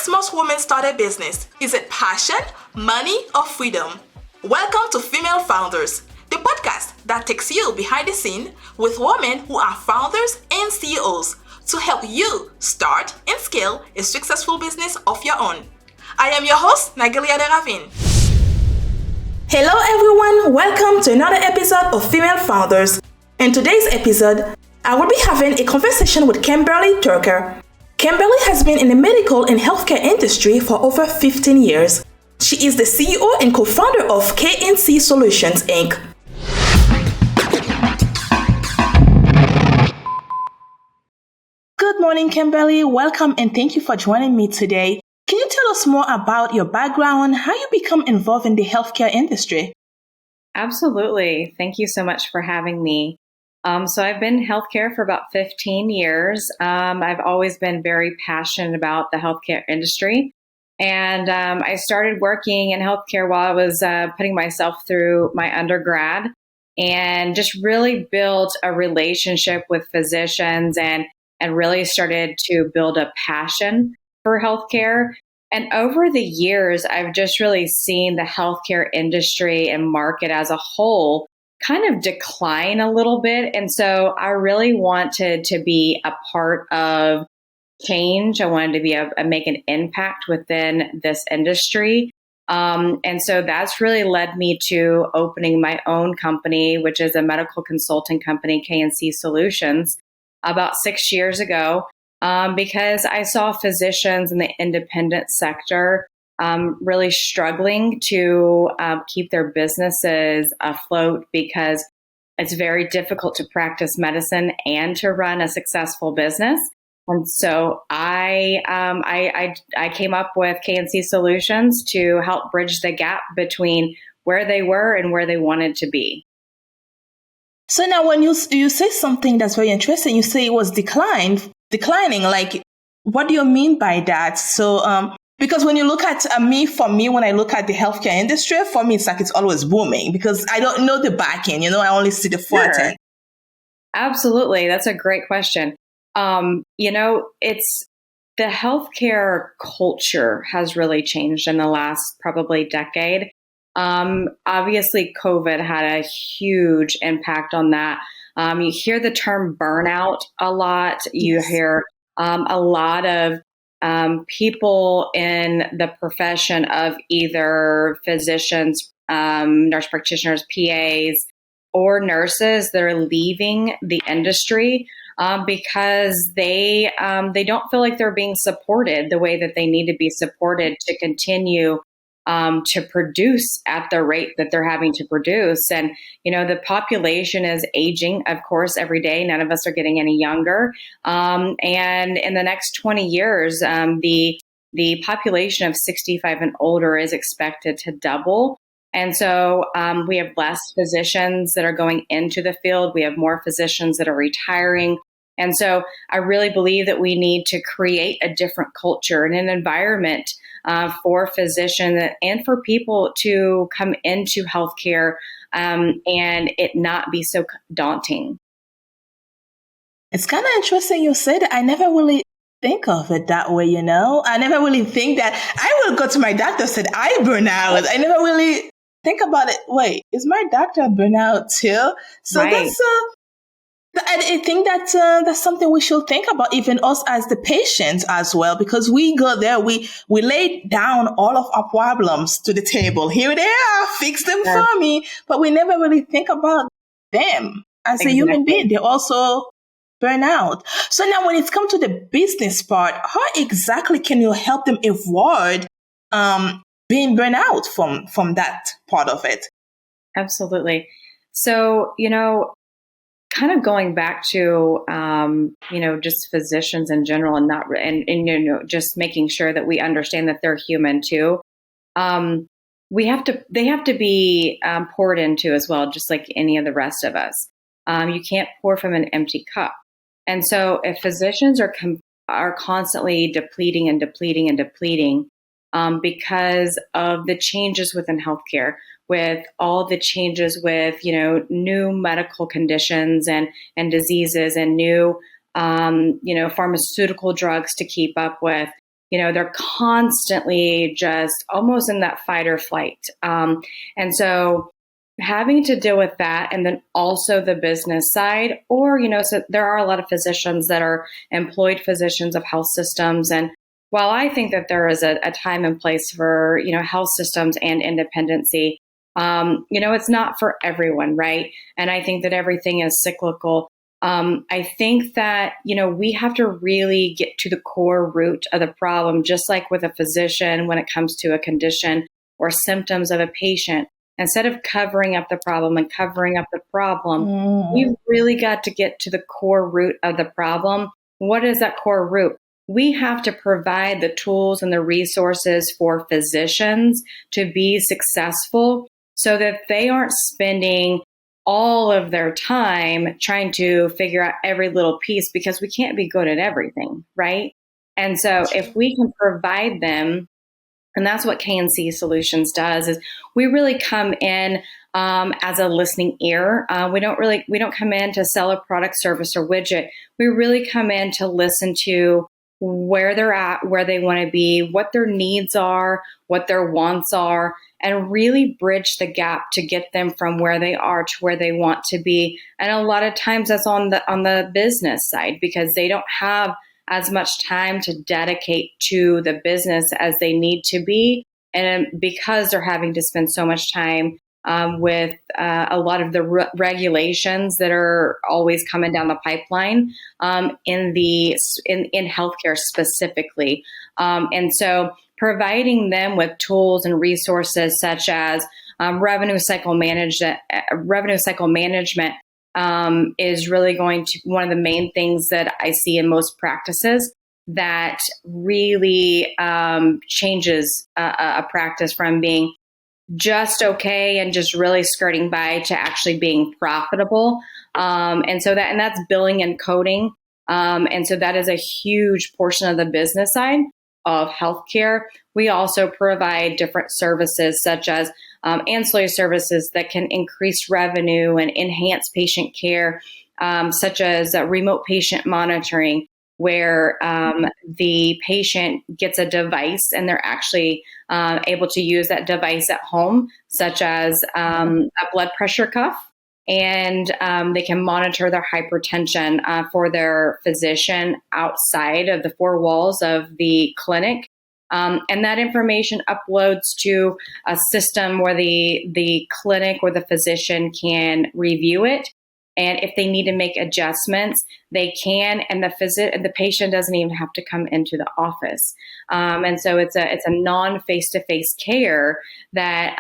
makes most women start a business? Is it passion, money, or freedom? Welcome to Female Founders, the podcast that takes you behind the scene with women who are founders and CEOs to help you start and scale a successful business of your own. I am your host, Nagelia de Ravin. Hello everyone, welcome to another episode of Female Founders. In today's episode, I will be having a conversation with Kimberly Tucker. Kimberly has been in the medical and healthcare industry for over 15 years. She is the CEO and co-founder of K&C Solutions, Inc. Good morning, Kimberly. Welcome and thank you for joining me today. Can you tell us more about your background, how you become involved in the healthcare industry? Absolutely. Thank you so much for having me. So I've been in healthcare for about 15 years. I've always been very passionate about the healthcare industry. And I started working in healthcare while I was putting myself through my undergrad and just really built a relationship with physicians and really started to build a passion for healthcare. And over the years, I've just really seen the healthcare industry and market as a whole kind of decline a little bit. And so I really wanted to be a part of change. I wanted to be make an impact within this industry. And so that's really led me to opening my own company, which is a medical consulting company, K&C Solutions, about 6 years ago, because I saw physicians in the independent sector really struggling to keep their businesses afloat because it's very difficult to practice medicine and to run a successful business. And so I came up with K&C Solutions to help bridge the gap between where they were and where they wanted to be. So now when you say something that's very interesting, you say it was declining, like what do you mean by that? So because when you look at when I look at the healthcare industry, for me, it's like it's always booming because I don't know the back end, I only see the front end. Absolutely. That's a great question. It's the healthcare culture has really changed in the last probably decade. Obviously, COVID had a huge impact on that. You hear the term burnout a lot. You hear a lot of people in the profession of either physicians, nurse practitioners, PAs, or nurses that are leaving the industry because they don't feel like they're being supported the way that they need to be supported to continue to produce at the rate that they're having to produce. And, the population is aging, of course, every day. None of us are getting any younger. And in the next 20 years, the population of 65 and older is expected to double. And so we have less physicians that are going into the field. We have more physicians that are retiring. And so I really believe that we need to create a different culture and an environment for physicians and for people to come into healthcare and it not be so daunting. It's kind of interesting you say that. I never really think of it that way, I never really think that I will go to my doctor said I burn out. I never really think about it. Wait, is my doctor burn out too? So right. I think that's something we should think about, even us as the patients as well, because we go there, we lay down all of our problems to the table. Here they are, fix them for me. But we never really think about them as a human being. They also burn out. So now when it comes to the business part, how exactly can you help them avoid being burned out from that part of it? Absolutely. So, kind of going back to, just physicians in general and just making sure that we understand that they're human too. They have to be poured into as well, just like any of the rest of us. You can't pour from an empty cup. And so if physicians are constantly depleting and depleting and depleting because of the changes within healthcare, with all the changes with, new medical conditions and diseases and new, pharmaceutical drugs to keep up with, they're constantly just almost in that fight or flight. And so having to deal with that, and then also the business side, or, so there are a lot of physicians that are employed physicians of health systems. And while I think that there is a time and place for, health systems and independency, it's not for everyone, right? And I think that everything is cyclical. I think that, we have to really get to the core root of the problem, just like with a physician when it comes to a condition or symptoms of a patient. Instead of covering up the problem and covering up the problem, we've really got to get to the core root of the problem. What is that core root? We have to provide the tools and the resources for physicians to be successful so that they aren't spending all of their time trying to figure out every little piece, because we can't be good at everything, right? And so if we can provide them, and that's what K&C Solutions does, is we really come in as a listening ear. We don't come in to sell a product, service, or widget. We really come in to listen to where they're at, where they want to be, what their needs are, what their wants are, and really bridge the gap to get them from where they are to where they want to be. And a lot of times that's on the business side, because they don't have as much time to dedicate to the business as they need to be. And because they're having to spend so much time with a lot of the regulations that are always coming down the pipeline in healthcare specifically. And so providing them with tools and resources such as revenue cycle management is really going to one of the main things that I see in most practices that really changes a practice from being just okay and just really skirting by to actually being profitable. And that's billing and coding. And so that is a huge portion of the business side of healthcare. We also provide different services such as ancillary services that can increase revenue and enhance patient care, such as remote patient monitoring, where the patient gets a device and they're actually able to use that device at home, such as a blood pressure cuff. And they can monitor their hypertension for their physician outside of the four walls of the clinic. And that information uploads to a system where the clinic or the physician can review it. And if they need to make adjustments, they can, and the patient doesn't even have to come into the office. And so it's a non-face-to-face care that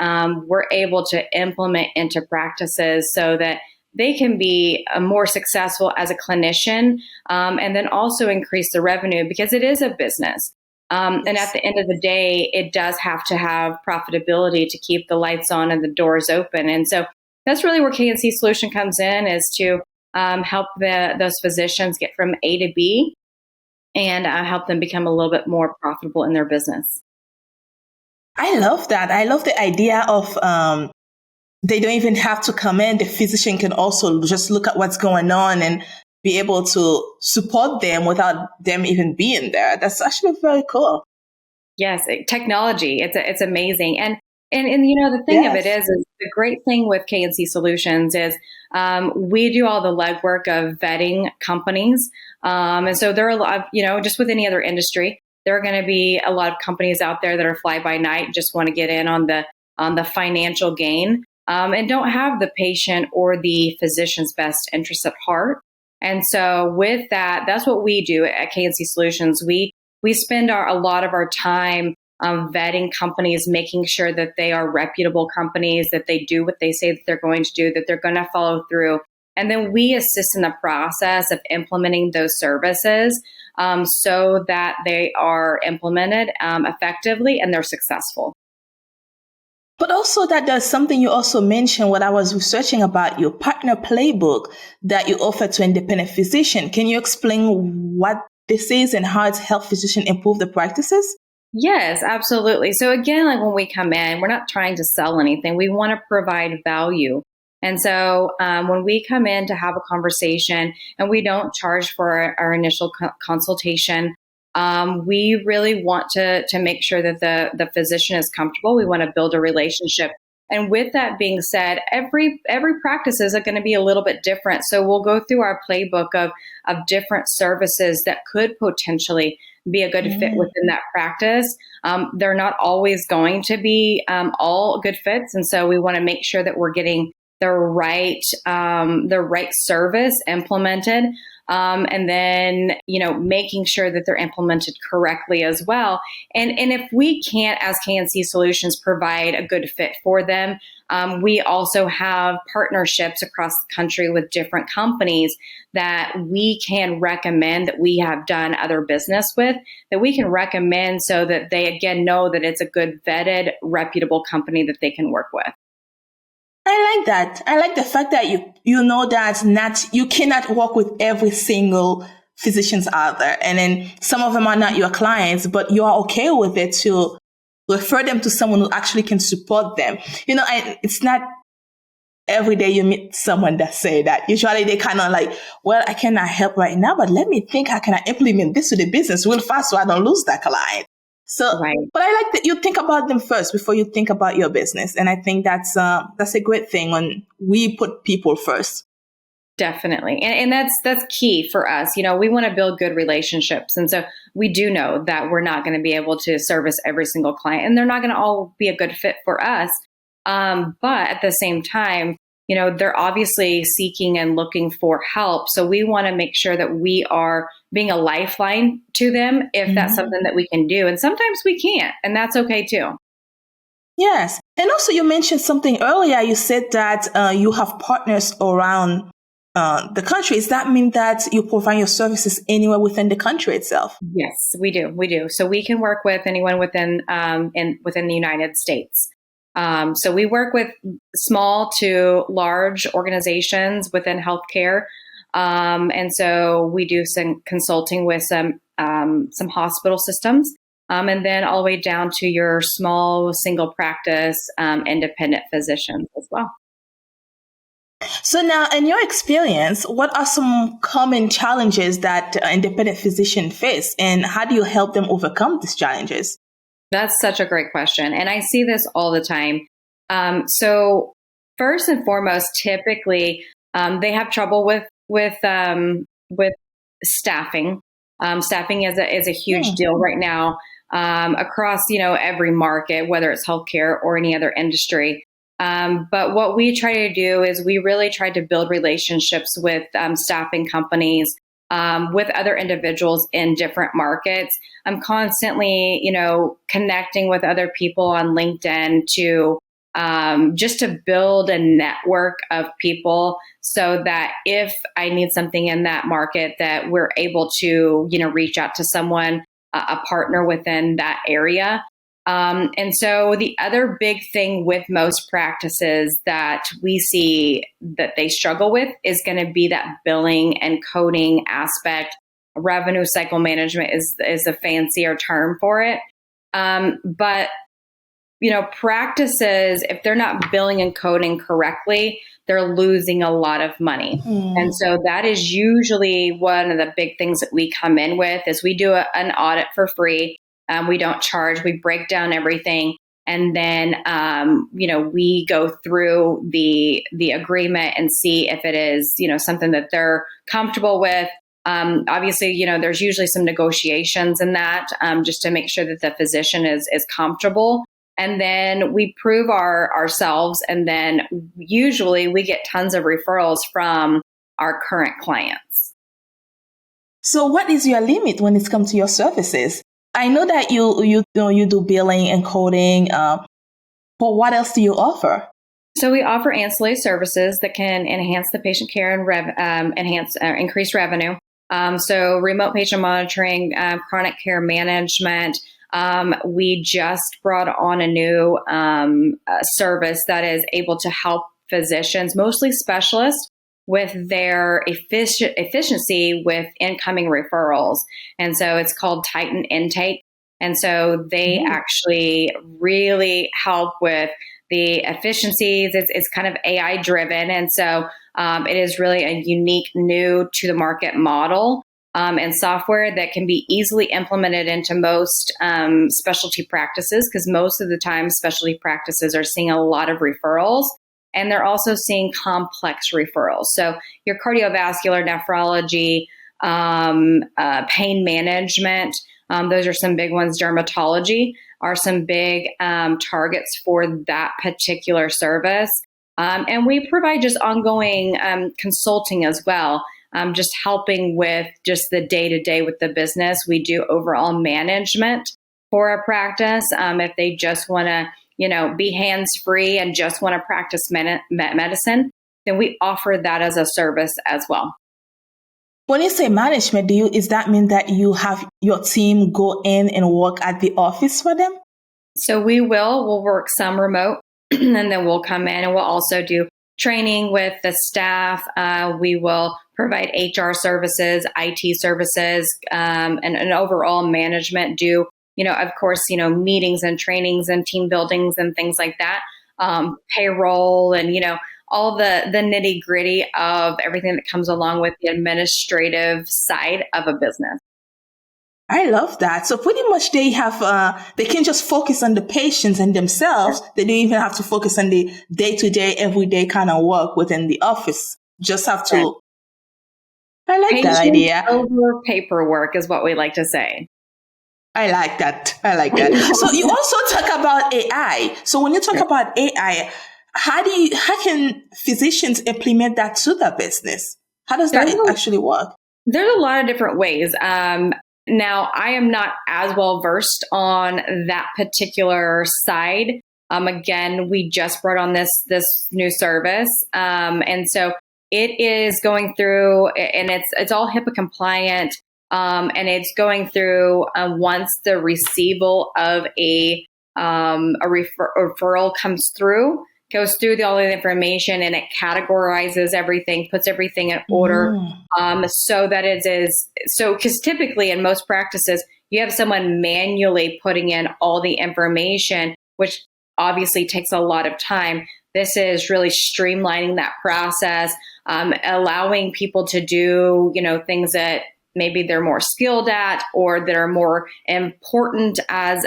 we're able to implement into practices so that they can be more successful as a clinician, and then also increase the revenue, because it is a business. And at the end of the day, it does have to have profitability to keep the lights on and the doors open. And so that's really where K&C Solution comes in, is to help those physicians get from A to B and help them become a little bit more profitable in their business. I love that. I love the idea of they don't even have to come in. The physician can also just look at what's going on and be able to support them without them even being there. That's actually very cool. Yes, technology. It's amazing. And the thing of it is the great thing with K&C Solutions is we do all the legwork of vetting companies. And so there are a lot of, just with any other industry, there are going to be a lot of companies out there that are fly by night, just want to get in on the financial gain, and don't have the patient or the physician's best interest at heart. And so with that, that's what we do at K&C Solutions. We spend a lot of our time vetting companies, making sure that they are reputable companies, that they do what they say that they're going to do, that they're going to follow through. And then we assist in the process of implementing those services so that they are implemented effectively and they're successful. But also that there's something you also mentioned when I was researching about your partner playbook that you offer to independent physician. Can you explain what this is and how it helps physicians improve the practices? Yes, absolutely. So again, like when we come in, we're not trying to sell anything. We want to provide value. And so when we come in to have a conversation, and we don't charge for our initial consultation, We really want to make sure that the physician is comfortable. We want to build a relationship. And with that being said, every practice is going to be a little bit different. So we'll go through our playbook of different services that could potentially be a good fit within that practice. They're not always going to be all good fits, and so we want to make sure that we're getting the right service implemented. And then, making sure that they're implemented correctly as well. And if we can't, as K&C Solutions, provide a good fit for them, we also have partnerships across the country with different companies that we can recommend, that we have done other business with, that we can recommend so that they, again, know that it's a good, vetted, reputable company that they can work with. I like that. I like the fact that you know that you cannot work with every single physicians out there. And then some of them are not your clients, but you are okay with it to refer them to someone who actually can support them. It's not every day you meet someone that say that. Usually they kind of like, well, I cannot help right now, but let me think, how can I implement this to the business real fast so I don't lose that client? So, right. But I like that you think about them first before you think about your business. And I think that's a great thing when we put people first. Definitely. And that's key for us. We want to build good relationships. And so we do know that we're not going to be able to service every single client, and they're not going to all be a good fit for us. But at the same time, they're obviously seeking and looking for help. So we want to make sure that we are being a lifeline to them if that's something that we can do. And sometimes we can't, and that's okay too. Yes. And also you mentioned something earlier. You said that you have partners around the country. Does that mean that you provide your services anywhere within the country itself? Yes, we do. So we can work with anyone within the United States. So we work with small to large organizations within healthcare. And so we do some consulting with some hospital systems, and then all the way down to your small single practice, independent physicians as well. So now, in your experience, what are some common challenges that independent physicians face, and how do you help them overcome these challenges? That's such a great question. And I see this all the time. So first and foremost, typically, they have trouble with staffing. Staffing is a huge deal right now, across, every market, whether it's healthcare or any other industry. But what we try to do is we really try to build relationships with staffing companies, with other individuals in different markets. I'm constantly, connecting with other people on LinkedIn to just to build a network of people so that if I need something in that market, that we're able to, reach out to someone, a partner within that area. And so the other big thing with most practices that we see that they struggle with is going to be that billing and coding aspect. Revenue cycle management is a fancier term for it. But practices, if they're not billing and coding correctly, they're losing a lot of money. And so that is usually one of the big things that we come in with is we do an audit for free. We don't charge. We break down everything. And then, we go through the agreement and see if it is, something that they're comfortable with. Obviously, there's usually some negotiations in that, just to make sure that the physician is comfortable. And then we prove ourselves. And then usually we get tons of referrals from our current clients. So what is your limit when it comes to your services? I know that you do billing and coding, but what else do you offer? So we offer ancillary services that can enhance the patient care and increase revenue. So remote patient monitoring, chronic care management. We just brought on a new service that is able to help physicians, mostly specialists, with their efficiency with incoming referrals. And so it's called Titan Intake. And so they actually really help with the efficiencies. It's kind of AI driven. And so it is really a unique, new to the market model and software that can be easily implemented into most specialty practices, because most of the time specialty practices are seeing a lot of referrals, and they're also seeing complex referrals. So your cardiovascular, nephrology, pain management, those are some big ones. Dermatology are some big targets for that particular service. And we provide just ongoing consulting as well, just helping with just the day-to-day with the business. We do overall management for a practice. If they just want to, be hands-free and just want to practice medicine, then we offer that as a service as well. When you say management, is that mean that you have your team go in and work at the office for them? So we'll work some remote, and then we'll come in and we'll also do training with the staff. We will provide HR services, IT services, and overall management. Do, of course, meetings and trainings and team buildings and things like that. Payroll and, all the nitty gritty of everything that comes along with the administrative side of a business. I love that. So pretty much they can just focus on the patients and themselves. They don't even have to focus on the day-to-day, everyday kind of work within the office. Just have to. Right. I like Patients that idea. Over paperwork is what we like to say. I like that. So you also talk about AI. So when you talk about AI, how can physicians implement that to their business? How does that actually work? There's a lot of different ways. Now, I am not as well versed on that particular side. Again, we just brought on this new service, and so it is going through, and it's all HIPAA compliant, and it's going through once the receival of a referral goes through all the information, and it categorizes everything, puts everything in order, so that it is, because typically in most practices, you have someone manually putting in all the information, which obviously takes a lot of time. This is really streamlining that process, allowing people to do, things that maybe they're more skilled at or that are more important as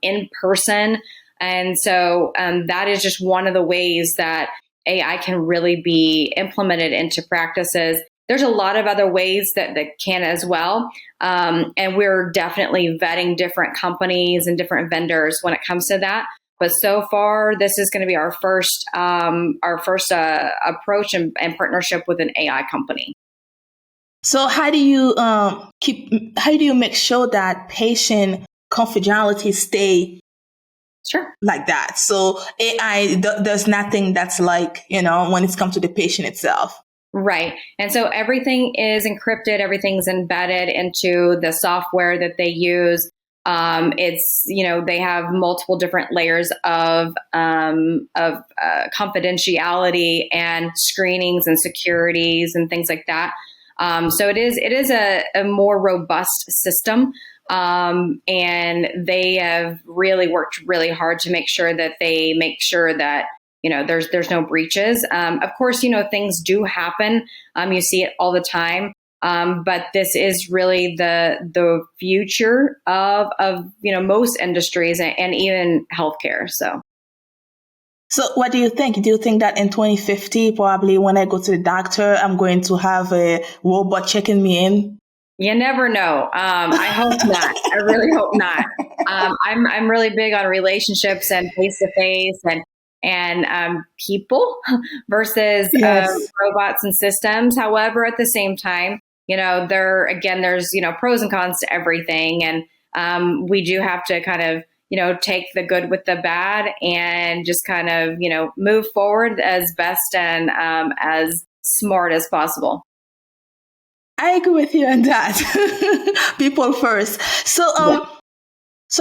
in person. And so that is just one of the ways that AI can really be implemented into practices. There's a lot of other ways that can as well. And we're definitely vetting different companies and different vendors when it comes to that. But so far, this is going to be our first approach and partnership with an AI company. So how do you make sure that patient confidentiality stay like that? So AI, there's nothing that's like, when it's come to the patient itself. Right. And so everything is encrypted. Everything's embedded into the software that they use. It's, they have multiple different layers of confidentiality and screenings and securities and things like that. So it is a more robust system. And they have really worked really hard to make sure that there's no breaches. Of course, things do happen. You see it all the time. But this is really the future of most industries and even healthcare. So what do you think? Do you think that in 2050, probably when I go to the doctor, I'm going to have a robot checking me in? You never know. I hope not. I really hope not. I'm really big on relationships and face to face and people versus robots and systems. However, at the same time, there's pros and cons to everything, and we do have to kind of take the good with the bad and just kind of move forward as best and as smart as possible. I agree with you on that. People first. So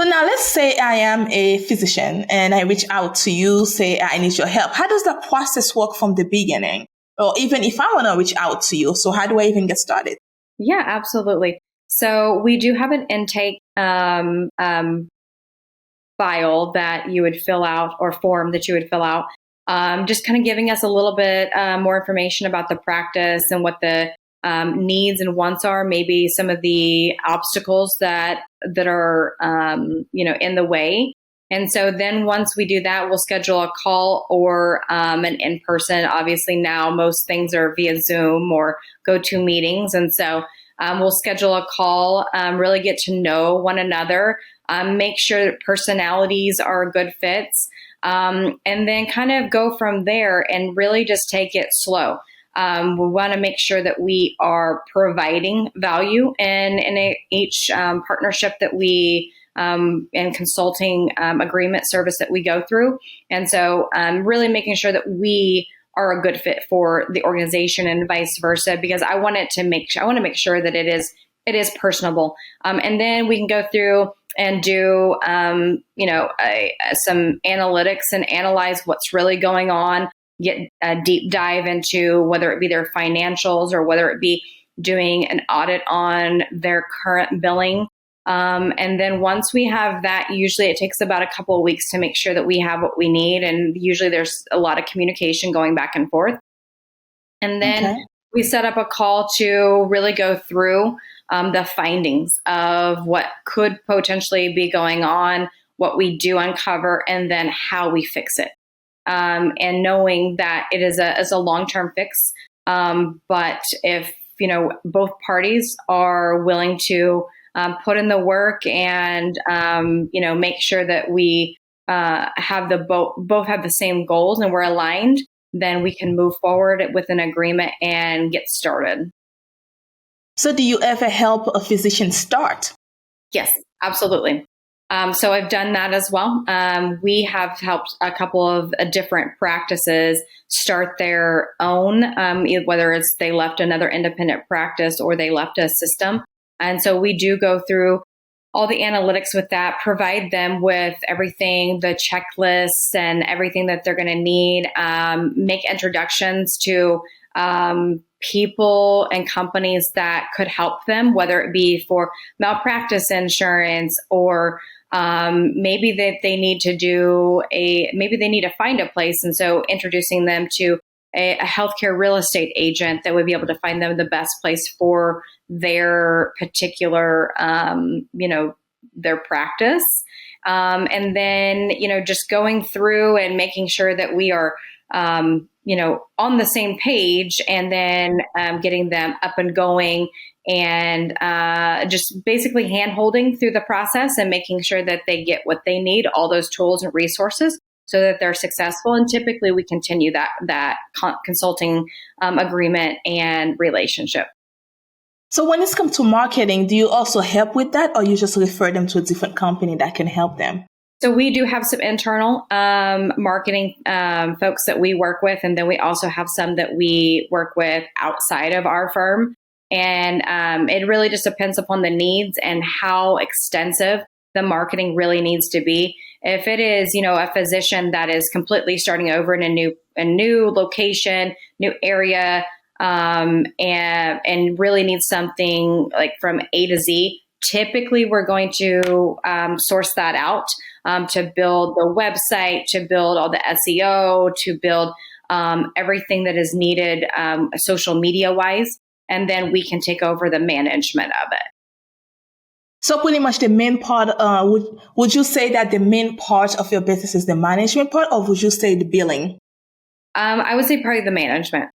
now let's say I am a physician and I reach out to you, say I need your help. How does that process work from the beginning? Or even if I want to reach out to you, so how do I even get started? Yeah, absolutely. So we do have an intake file that you would fill out, or form that you would fill out, just kind of giving us a little bit more information about the practice and what the needs and wants are, maybe some of the obstacles that are in the way. And so then once we do that, we'll schedule a call or an in-person. Obviously now most things are via Zoom or go-to meetings. And so we'll schedule a call, really get to know one another, make sure that personalities are good fits, and then kind of go from there and really just take it slow. We want to make sure that we are providing value in each partnership that we and consulting agreement service that we go through. And so really making sure that we are a good fit for the organization and vice versa, because I want to make sure that it is personable. And then we can go through and do some analytics and analyze what's really going on, get a deep dive into whether it be their financials or whether it be doing an audit on their current billing. And then once we have that, usually it takes about a couple of weeks to make sure that we have what we need. And usually there's a lot of communication going back and forth. And then we set up a call to really go through the findings of what could potentially be going on, what we do uncover, and then how we fix it. And knowing that it is a long-term fix. But if, both parties are willing to put in the work and, make sure that we have both have the same goals and we're aligned, then we can move forward with an agreement and get started. So do you ever help a physician start? Yes, absolutely. So I've done that as well. We have helped a couple of different practices start their own, whether it's they left another independent practice or they left a system. And so we do go through all the analytics with that, provide them with everything, the checklists and everything that they're going to need, make introductions to people and companies that could help them, whether it be for malpractice insurance or maybe that they need to find a place. And so introducing them to a healthcare real estate agent that would be able to find them the best place for their particular, their practice. And then, just going through and making sure that we are, on the same page, and then getting them up and going and just basically hand-holding through the process and making sure that they get what they need, all those tools and resources, so that they're successful. And typically we continue that consulting agreement and relationship. So when it's come to marketing, do you also help with that, or you just refer them to a different company that can help them? So we do have some internal marketing folks that we work with, and then we also have some that we work with outside of our firm. And it really just depends upon the needs and how extensive the marketing really needs to be. If it is, a physician that is completely starting over in a new location, new area, and really needs something like from A to Z, typically we're going to source that out to build the website, to build all the SEO, to build everything that is needed social media wise. And then we can take over the management of it. So pretty much the main part, would you say that the main part of your business is the management part, or would you say the billing? I would say probably the management.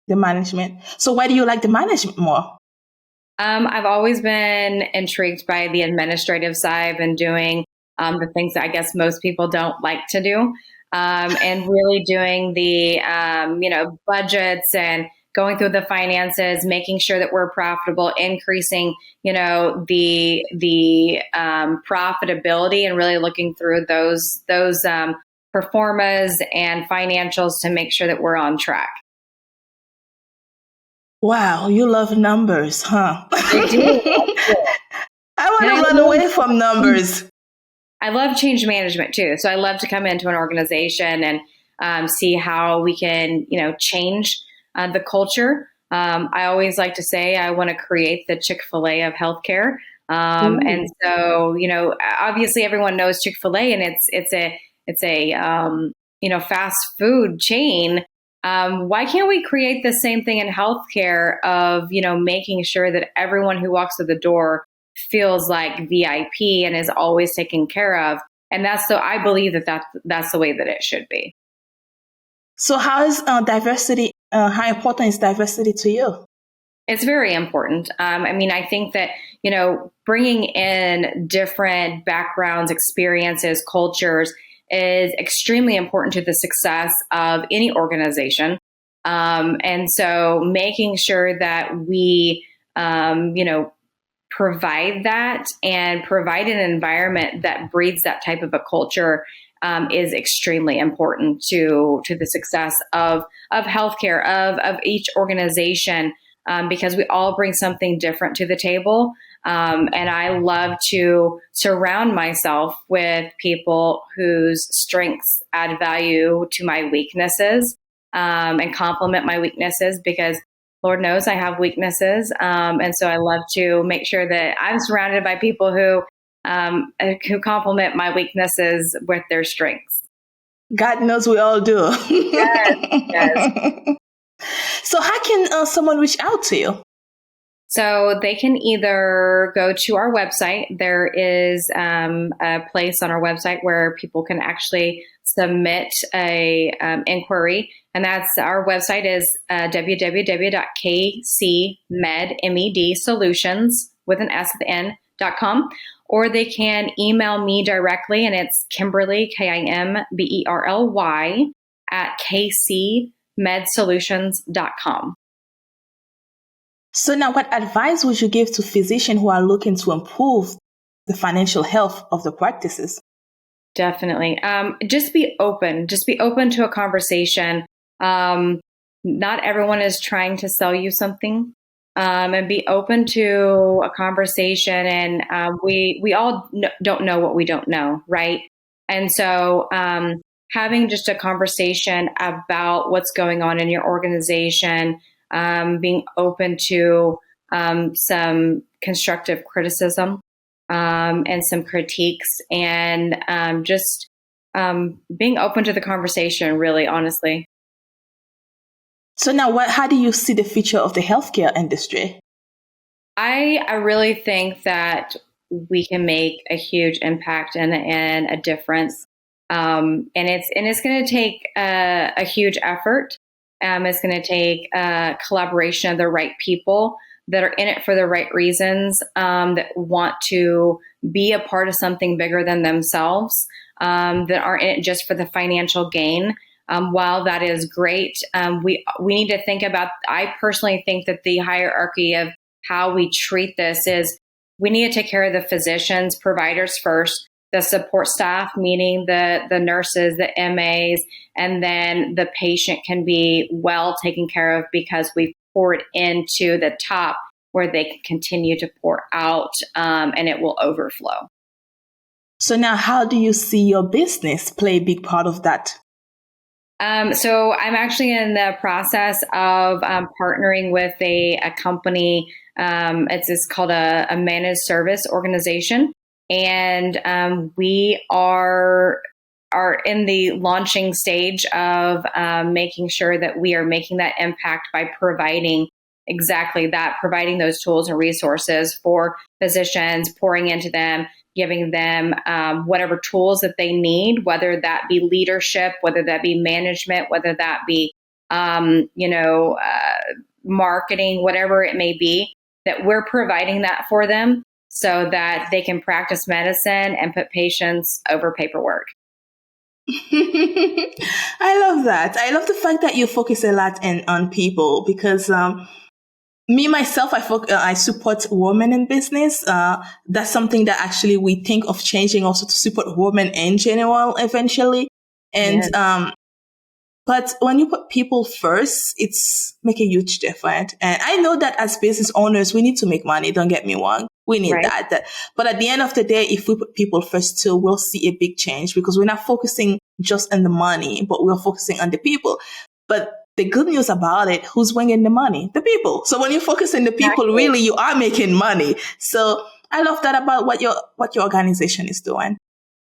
The management. So why do you like the management more? I've always been intrigued by the administrative side and doing the things that I guess most people don't like to do, and really doing the budgets and going through the finances, making sure that we're profitable, increasing the profitability, and really looking through those performas and financials to make sure that we're on track. Wow, you love numbers, huh? I do. I want to run away from numbers. I love change management too. So I love to come into an organization and see how we can, change the culture. I always like to say I want to create the Chick-fil-A of healthcare. And so, obviously everyone knows Chick-fil-A, and it's a fast food chain. Why can't we create the same thing in healthcare of, making sure that everyone who walks through the door feels like VIP and is always taken care of? And I believe that's the way that it should be. So how is diversity, how important is diversity to you? It's very important. I think that, bringing in different backgrounds, experiences, cultures is extremely important to the success of any organization. And so making sure that we, provide that and provide an environment that breeds that type of a culture is extremely important to the success of healthcare, of each organization. Because we all bring something different to the table. And I love to surround myself with people whose strengths add value to my weaknesses, and complement my weaknesses, because Lord knows I have weaknesses. And so I love to make sure that I'm surrounded by people who complement my weaknesses with their strengths. God knows we all do. Yes. So how can someone reach out to you? So they can either go to our website. There is a place on our website where people can actually submit a inquiry, and our website is www.kcmedsolutions with an S at the end.com, or they can email me directly, and it's Kimberly, Kimberly at kcmedsolutions.com. So now, what advice would you give to physicians who are looking to improve the financial health of the practices? Definitely. Just be open. Just be open to a conversation. Not everyone is trying to sell you something. And be open to a conversation. And we all don't know what we don't know, right? And so having just a conversation about what's going on in your organization, being open to some constructive criticism and some critiques, and just being open to the conversation, really, honestly. So now, how do you see the future of the healthcare industry? I really think that we can make a huge impact and a difference, and it's going to take a huge effort. It's going to take collaboration of the right people that are in it for the right reasons, that want to be a part of something bigger than themselves, that aren't in it just for the financial gain. While that is great, we need to think about, I personally think that the hierarchy of how we treat this is, we need to take care of the physicians, providers first, the support staff, meaning the nurses, the MAs, and then the patient can be well taken care of because we've poured into the top where they can continue to pour out, and it will overflow. So now, how do you see your business play a big part of that? So I'm actually in the process of partnering with a company. It's called a managed service organization. And we are in the launching stage of making sure that we are making that impact by providing exactly that, providing those tools and resources for physicians, pouring into them, giving them whatever tools that they need, whether that be leadership, whether that be management, whether that be marketing, whatever it may be, that we're providing that for them so that they can practice medicine and put patients over paperwork. I love that. I love the fact that you focus a lot on people, because me, myself, I support women in business. That's something that actually we think of changing also to support women in general eventually. And, yes. But when you put people first, it's make a huge difference. And I know that as business owners, we need to make money. Don't get me wrong. We need that. But at the end of the day, if we put people first too, we'll see a big change, because we're not focusing just on the money, but we're focusing on the people. But the good news about it, who's winning the money? The people. So when you focus on the people, really, you are making money. So I love that about what your organization is doing.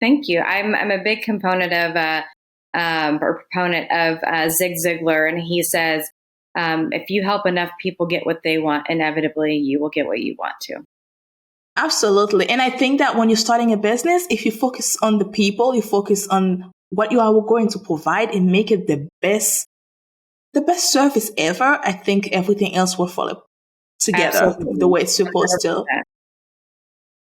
Thank you. I'm a big component of or proponent of Zig Ziglar, and he says, if you help enough people get what they want, inevitably you will get what you want to. Absolutely. And I think that when you're starting a business, if you focus on the people, you focus on what you are going to provide and make it the best service ever, I think everything else will fall together Absolutely. the way it's supposed 100%. To.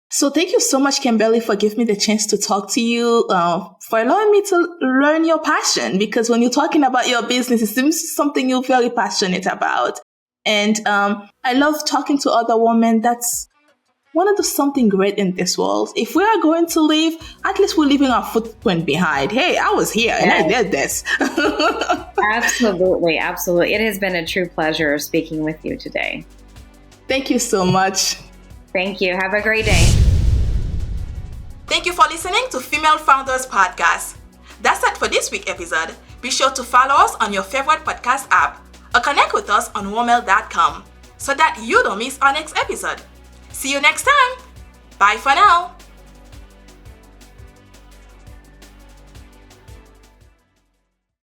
So thank you so much, Kimberly, for giving me the chance to talk to you, for allowing me to learn your passion, because when you're talking about your business, it seems something you're very passionate about. And I love talking to other women that's want to do something great in this world. If we are going to leave, at least we're leaving our footprint behind. Hey, I was here and I did this. Absolutely. Absolutely. It has been a true pleasure speaking with you today. Thank you so much. Thank you. Have a great day. Thank you for listening to Female Founders Podcast. That's it for this week's episode. Be sure to follow us on your favorite podcast app or connect with us on womel.com so that you don't miss our next episode. See you next time. Bye for now.